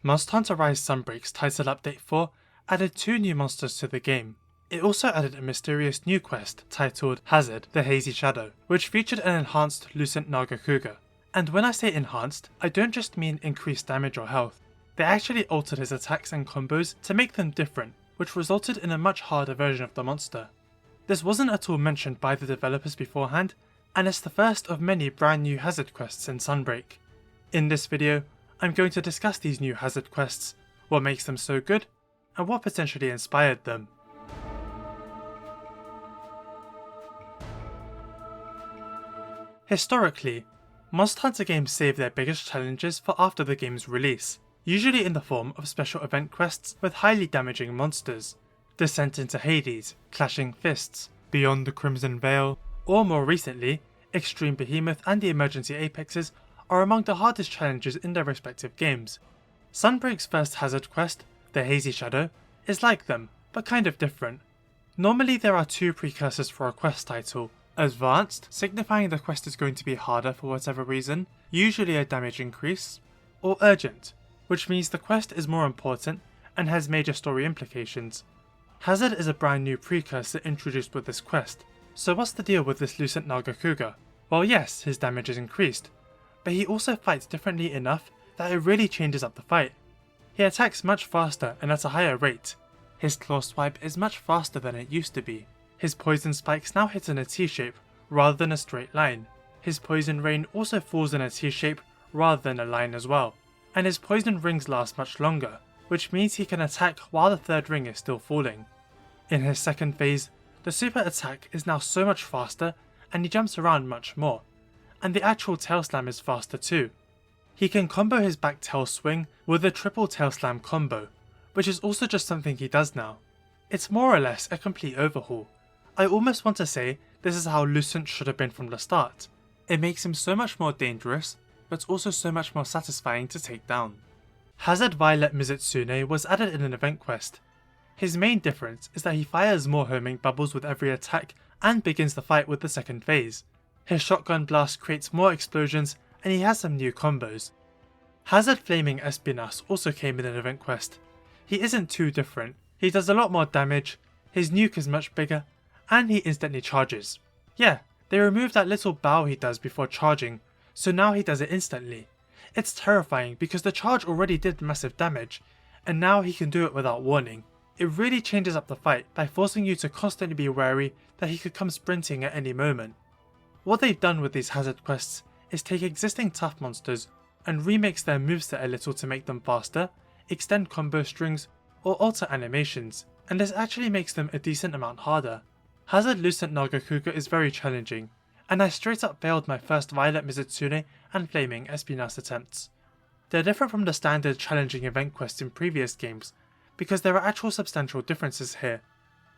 Monster Hunter Rise Sunbreak's title update 4 added 2 new monsters to the game. It also added a mysterious new quest titled Hazard, the Hazy Shadow, which featured an enhanced Lucent Nargacuga. And when I say enhanced, I don't just mean increased damage or health. They actually altered his attacks and combos to make them different, which resulted in a much harder version of the monster. This wasn't at all mentioned by the developers beforehand, and it's the first of many brand new Hazard quests in Sunbreak. In this video, I'm going to discuss these new Hazard quests, what makes them so good, and what potentially inspired them. Historically, Monster Hunter games save their biggest challenges for after the game's release, usually in the form of special event quests with highly damaging monsters. Descent into Hades, Clashing Fists, Beyond the Crimson Veil, or more recently, Extreme Behemoth and the Emergency Apexes are among the hardest challenges in their respective games. Sunbreak's first Hazard quest, the Hazy Shadow, is like them, but kind of different. Normally there are 2 precursors for a quest title: Advanced, signifying the quest is going to be harder for whatever reason, usually a damage increase, or Urgent, which means the quest is more important and has major story implications. Hazard is a brand new precursor introduced with this quest, so what's the deal with this Lucent Nargacuga? Well, yes, his damage is increased, but he also fights differently enough that it really changes up the fight. He attacks much faster and at a higher rate. His claw swipe is much faster than it used to be. His poison spikes now hit in a T-shape rather than a straight line. His poison rain also falls in a T-shape rather than a line as well. And his poison rings last much longer, which means he can attack while the third ring is still falling. In his second phase, the super attack is now so much faster and he jumps around much more, and the actual tail slam is faster too. He can combo his back tail swing with a triple tail slam combo, which is also just something he does now. It's more or less a complete overhaul. I almost want to say this is how Lucent should have been from the start. It makes him so much more dangerous, but also so much more satisfying to take down. Hazard Violet Mizutsune was added in an event quest. His main difference is that he fires more homing bubbles with every attack and begins the fight with the second phase. His shotgun blast creates more explosions and he has some new combos. Hazard Flaming Espinas also came in an event quest. He isn't too different, he does a lot more damage, his nuke is much bigger, and he instantly charges. Yeah, they removed that little bow he does before charging, so now he does it instantly. It's terrifying because the charge already did massive damage, and now he can do it without warning. It really changes up the fight by forcing you to constantly be wary that he could come sprinting at any moment. What they've done with these Hazard quests is take existing tough monsters and remix their moveset a little to make them faster, extend combo strings, or alter animations, and this actually makes them a decent amount harder. Hazard Lucent Nargacuga is very challenging, and I straight up failed my first Violet Mizutsune and Flaming Espinas attempts. They're different from the standard challenging event quests in previous games, because there are actual substantial differences here.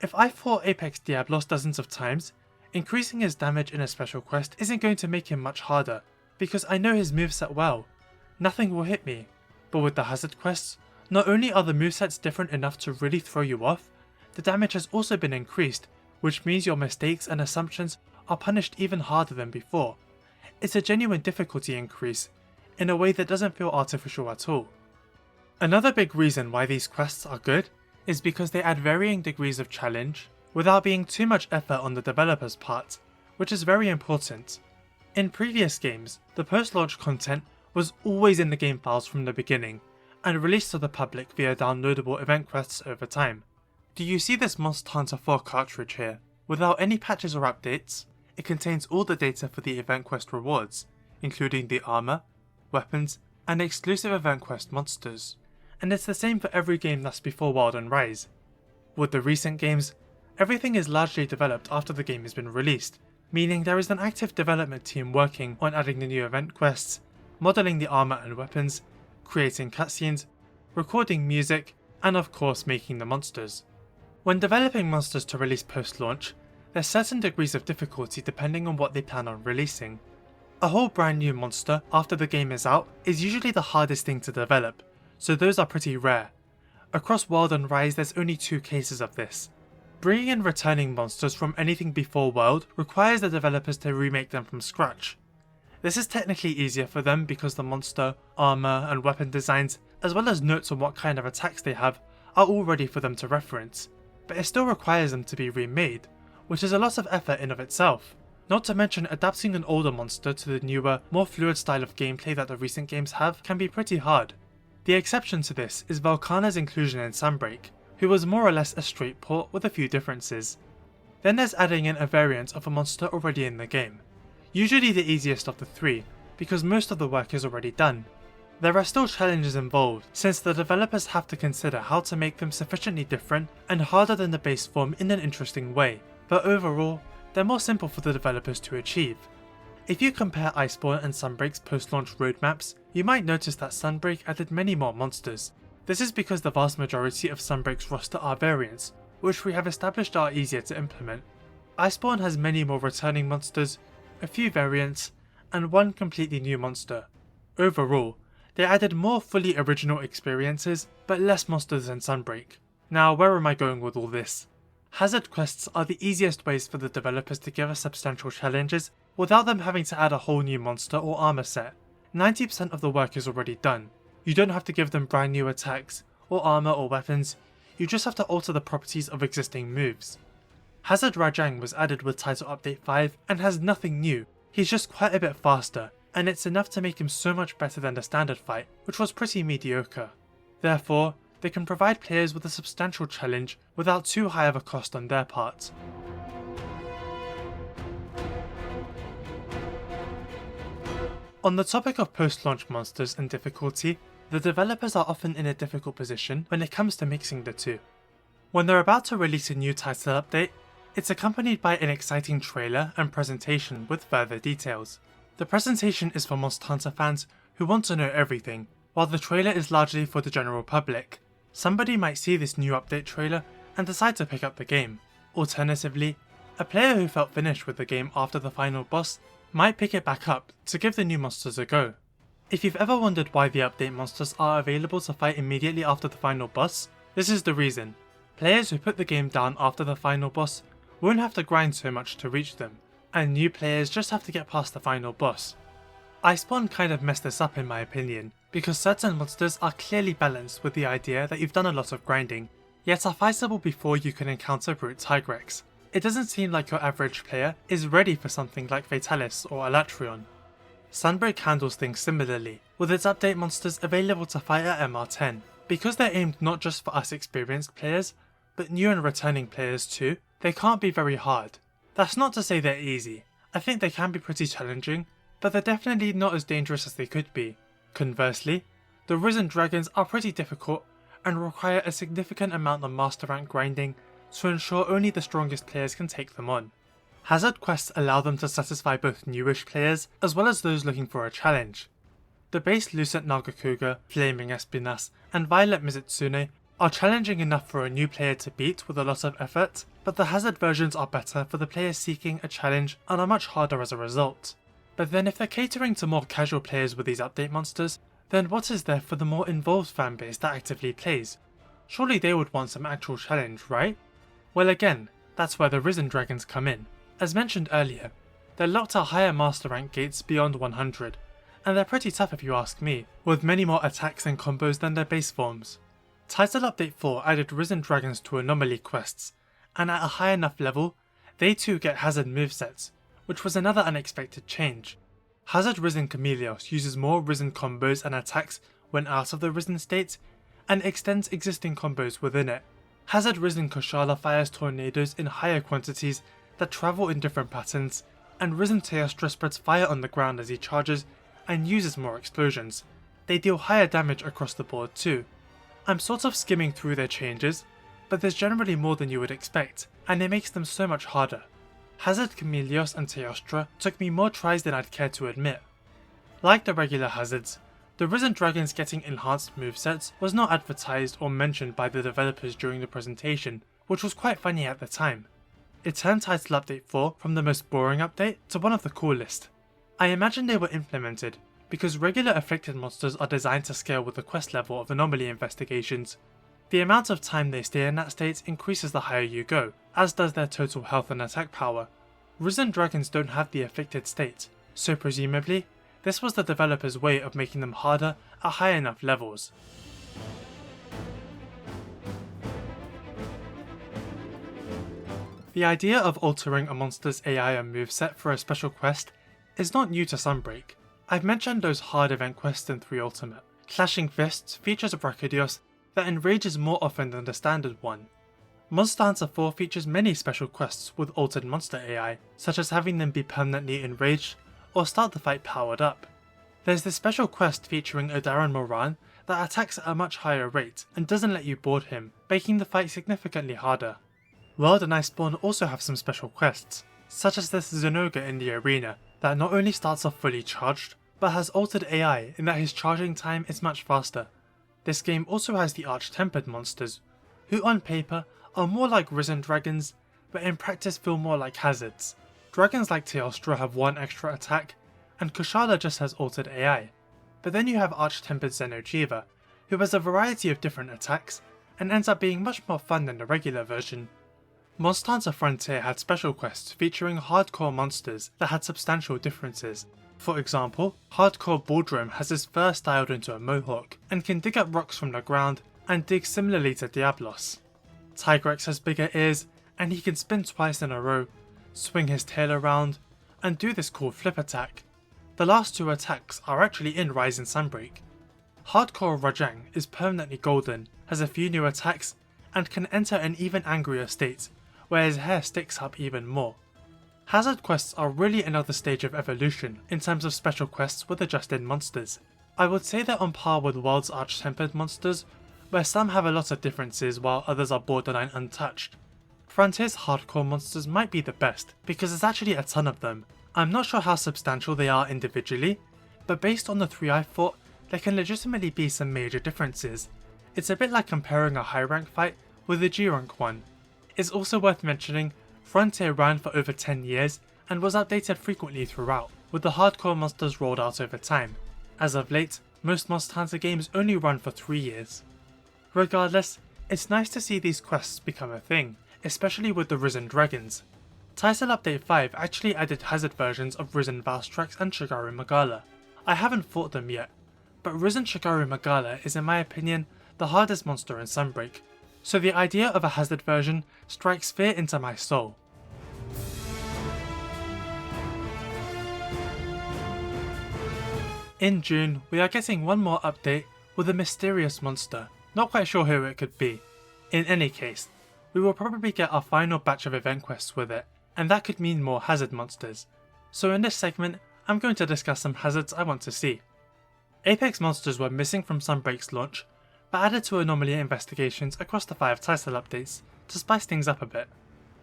If I fought Apex Diablos dozens of times, increasing his damage in a special quest isn't going to make him much harder, because I know his moveset well. Nothing will hit me, but with the Hazard quests, not only are the movesets different enough to really throw you off, the damage has also been increased, which means your mistakes and assumptions are punished even harder than before. It's a genuine difficulty increase, in a way that doesn't feel artificial at all. Another big reason why these quests are good is because they add varying degrees of challenge without being too much effort on the developer's part, which is very important. In previous games, the post-launch content was always in the game files from the beginning, and released to the public via downloadable event quests over time. Do you see this Monster Hunter 4 cartridge here? Without any patches or updates, it contains all the data for the event quest rewards, including the armor, weapons, and exclusive event quest monsters. And it's the same for every game that's before Wild and Rise. With the recent games, everything is largely developed after the game has been released, meaning there is an active development team working on adding the new event quests, modeling the armor and weapons, creating cutscenes, recording music, and of course making the monsters. When developing monsters to release post-launch, there's certain degrees of difficulty depending on what they plan on releasing. A whole brand new monster after the game is out is usually the hardest thing to develop, so those are pretty rare. Across World and Rise there's only 2 cases of this. Bringing in returning monsters from anything before World requires the developers to remake them from scratch. This is technically easier for them because the monster, armor, and weapon designs as well as notes on what kind of attacks they have, are all ready for them to reference, but it still requires them to be remade, which is a lot of effort in of itself. Not to mention adapting an older monster to the newer, more fluid style of gameplay that the recent games have can be pretty hard. The exception to this is Velkhana's inclusion in Sunbreak, who was more or less a straight port with a few differences. Then there's adding in a variant of a monster already in the game, usually the easiest of the three, because most of the work is already done. There are still challenges involved, since the developers have to consider how to make them sufficiently different and harder than the base form in an interesting way, but overall, they're more simple for the developers to achieve. If you compare Iceborne and Sunbreak's post-launch roadmaps, you might notice that Sunbreak added many more monsters. This is because the vast majority of Sunbreak's roster are variants, which we have established are easier to implement. Iceborne has many more returning monsters, a few variants, and one completely new monster. Overall, they added more fully original experiences, but less monsters than Sunbreak. Now, where am I going with all this? Hazard quests are the easiest ways for the developers to give us substantial challenges without them having to add a whole new monster or armor set. 90% of the work is already done. You don't have to give them brand new attacks, or armor or weapons, you just have to alter the properties of existing moves. Hazard Rajang was added with Title Update 5 and has nothing new, he's just quite a bit faster, and it's enough to make him so much better than the standard fight, which was pretty mediocre. Therefore, they can provide players with a substantial challenge without too high of a cost on their part. On the topic of post-launch monsters and difficulty, the developers are often in a difficult position when it comes to mixing the two. When they're about to release a new title update, it's accompanied by an exciting trailer and presentation with further details. The presentation is for Monster Hunter fans who want to know everything, while the trailer is largely for the general public. Somebody might see this new update trailer and decide to pick up the game. Alternatively, a player who felt finished with the game after the final boss might pick it back up to give the new monsters a go. If you've ever wondered why the update monsters are available to fight immediately after the final boss, this is the reason. Players who put the game down after the final boss won't have to grind so much to reach them, and new players just have to get past the final boss. Iceborne kind of messed this up in my opinion, because certain monsters are clearly balanced with the idea that you've done a lot of grinding, yet are fightable before you can encounter Brute Tigrex. It doesn't seem like your average player is ready for something like Fatalis or Alatrion. Sunbreak handles things similarly, with its update monsters available to fight at MR10. Because they're aimed not just for us experienced players, but new and returning players too, they can't be very hard. That's not to say they're easy, I think they can be pretty challenging, but they're definitely not as dangerous as they could be. Conversely, the Risen Dragons are pretty difficult and require a significant amount of master rank grinding to ensure only the strongest players can take them on. Hazard quests allow them to satisfy both newish players as well as those looking for a challenge. The base Lucent Nargacuga, Flaming Espinas, and Violet Mizutsune are challenging enough for a new player to beat with a lot of effort, but the hazard versions are better for the players seeking a challenge and are much harder as a result. But then if they're catering to more casual players with these update monsters, then what is there for the more involved fanbase that actively plays? Surely they would want some actual challenge, right? Well again, that's where the Risen Dragons come in. As mentioned earlier, they're locked at higher master rank gates beyond 100, and they're pretty tough if you ask me, with many more attacks and combos than their base forms. Title Update 4 added Risen Dragons to anomaly quests, and at a high enough level, they too get hazard movesets, which was another unexpected change. Hazard Risen Chameleos uses more Risen combos and attacks when out of the Risen state, and extends existing combos within it. Hazard Risen Koshala fires tornadoes in higher quantities that travel in different patterns, and Risen Teostra spreads fire on the ground as he charges and uses more explosions. They deal higher damage across the board too. I'm sort of skimming through their changes, but there's generally more than you would expect, and it makes them so much harder. Hazard Chameleos and Teostra took me more tries than I'd care to admit. Like the regular hazards, the Risen Dragons getting enhanced movesets was not advertised or mentioned by the developers during the presentation, which was quite funny at the time. It turned Title Update 4 from the most boring update to one of the coolest. I imagine they were implemented because regular afflicted monsters are designed to scale with the quest level of anomaly investigations. The amount of time they stay in that state increases the higher you go, as does their total health and attack power. Risen Dragons don't have the afflicted state, so presumably, this was the developer's way of making them harder at high enough levels. The idea of altering a monster's AI and moveset for a special quest is not new to Sunbreak. I've mentioned those hard event quests in 3 Ultimate. Clashing Fists features a Brachydios that enrages more often than the standard one. Monster Hunter 4 features many special quests with altered monster AI, such as having them be permanently enraged or start the fight powered up. There's this special quest featuring a Darren Moran that attacks at a much higher rate and doesn't let you board him, making the fight significantly harder. World and Iceborne also have some special quests, such as this Xeno'jiiva in the arena that not only starts off fully charged, but has altered AI in that his charging time is much faster. This game also has the Arch-Tempered monsters, who on paper are more like risen dragons, but in practice feel more like hazards. Dragons like Teostra have 1 extra attack, and Kushala just has altered AI. But then you have Arch-Tempered Xeno'jiiva, who has a variety of different attacks, and ends up being much more fun than the regular version. Monster Hunter Frontier had special quests featuring hardcore monsters that had substantial differences. For example, Hardcore Baldrum has his fur styled into a mohawk, and can dig up rocks from the ground, and dig similarly to Diablos. Tigrex has bigger ears, and he can spin twice in a row, swing his tail around, and do this cool flip attack. The last 2 attacks are actually in Rise and Sunbreak. Hardcore Rajang is permanently golden, has a few new attacks, and can enter an even angrier state, where his hair sticks up even more. Hazard quests are really another stage of evolution in terms of special quests with adjusted monsters. I would say they're on par with World's Arch-Tempered monsters, where some have a lot of differences while others are borderline untouched. Frontier's hardcore monsters might be the best, because there's actually a ton of them. I'm not sure how substantial they are individually, but based on the 3 I fought, there can legitimately be some major differences. It's a bit like comparing a high rank fight with a G rank one. It's also worth mentioning, Frontier ran for over 10 years and was updated frequently throughout, with the hardcore monsters rolled out over time. As of late, most Monster Hunter games only run for 3 years. Regardless, it's nice to see these quests become a thing, especially with the Risen Dragons. Title Update 5 actually added hazard versions of Risen Valstrax and Shigaru Magala. I haven't fought them yet, but Risen Shigaru Magala is in my opinion the hardest monster in Sunbreak, so the idea of a hazard version strikes fear into my soul. In June, we are getting one more update with a mysterious monster, not quite sure who it could be. In any case, we will probably get our final batch of event quests with it, and that could mean more hazard monsters. So in this segment, I'm going to discuss some hazards I want to see. Apex monsters were missing from Sunbreak's launch, but added to anomaly investigations across the 5 title updates to spice things up a bit.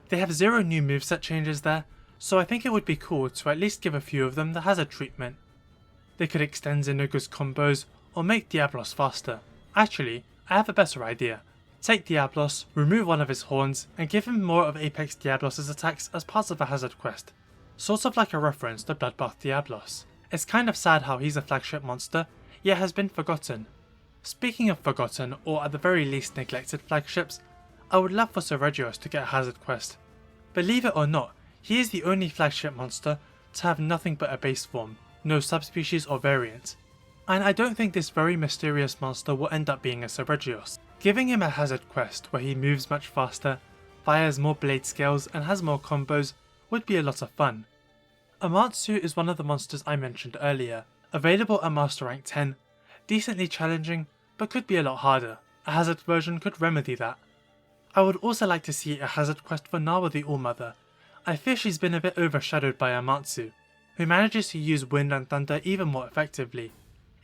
They have 0 new moveset changes there, so I think it would be cool to at least give a few of them the hazard treatment. They could extend Zenuga's combos or make Diablos faster. Actually, I have a better idea. Take Diablos, remove one of his horns, and give him more of Apex Diablos' attacks as part of a hazard quest. Sort of like a reference to Bloodbath Diablos. It's kind of sad how he's a flagship monster, yet has been forgotten. Speaking of forgotten, or at the very least neglected flagships, I would love for Seregios to get a hazard quest. Believe it or not, he is the only flagship monster to have nothing but a base form, no subspecies or variant. And I don't think this very mysterious monster will end up being a Seregios. Giving him a hazard quest where he moves much faster, fires more blade scales and has more combos would be a lot of fun. Amatsu is one of the monsters I mentioned earlier, available at Master Rank 10, decently challenging but could be a lot harder. A hazard version could remedy that. I would also like to see a hazard quest for Nawa the All-Mother. I fear she's been a bit overshadowed by Amatsu, who manages to use wind and thunder even more effectively.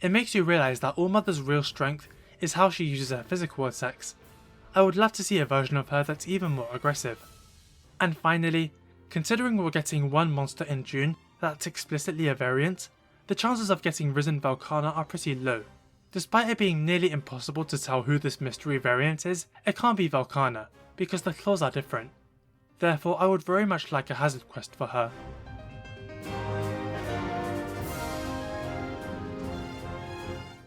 It makes you realise that All-Mother's real strength is how she uses her physical attacks. I would love to see a version of her that's even more aggressive. And finally, considering we're getting one monster in June that's explicitly a variant, the chances of getting Risen Velkhana are pretty low. Despite it being nearly impossible to tell who this mystery variant is, it can't be Velkhana, because the claws are different. Therefore, I would very much like a hazard quest for her.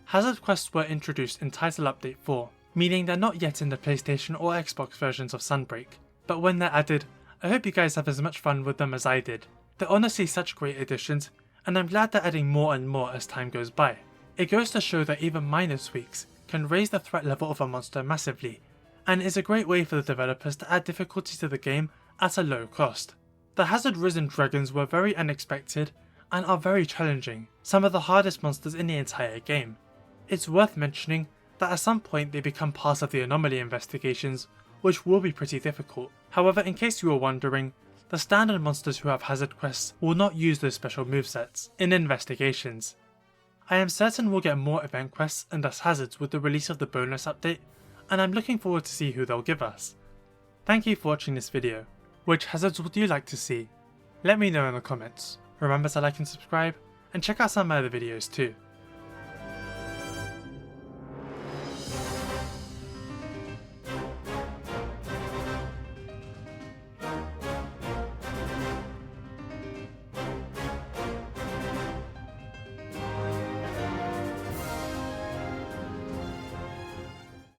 Hazard quests were introduced in Title Update 4, meaning they're not yet in the PlayStation or Xbox versions of Sunbreak, but when they're added, I hope you guys have as much fun with them as I did. They're honestly such great additions, and I'm glad they're adding more and more as time goes by. It goes to show that even minor tweaks can raise the threat level of a monster massively, and is a great way for the developers to add difficulty to the game at a low cost. The Hazard Risen Dragons were very unexpected and are very challenging, some of the hardest monsters in the entire game. It's worth mentioning that at some point they become part of the anomaly investigations, which will be pretty difficult. However, in case you were wondering, the standard monsters who have hazard quests will not use those special movesets in investigations. I am certain we'll get more event quests and thus hazards with the release of the bonus update, and I'm looking forward to see who they'll give us. Thank you for watching this video. Which hazards would you like to see? Let me know in the comments. Remember to like and subscribe, and check out some other videos too.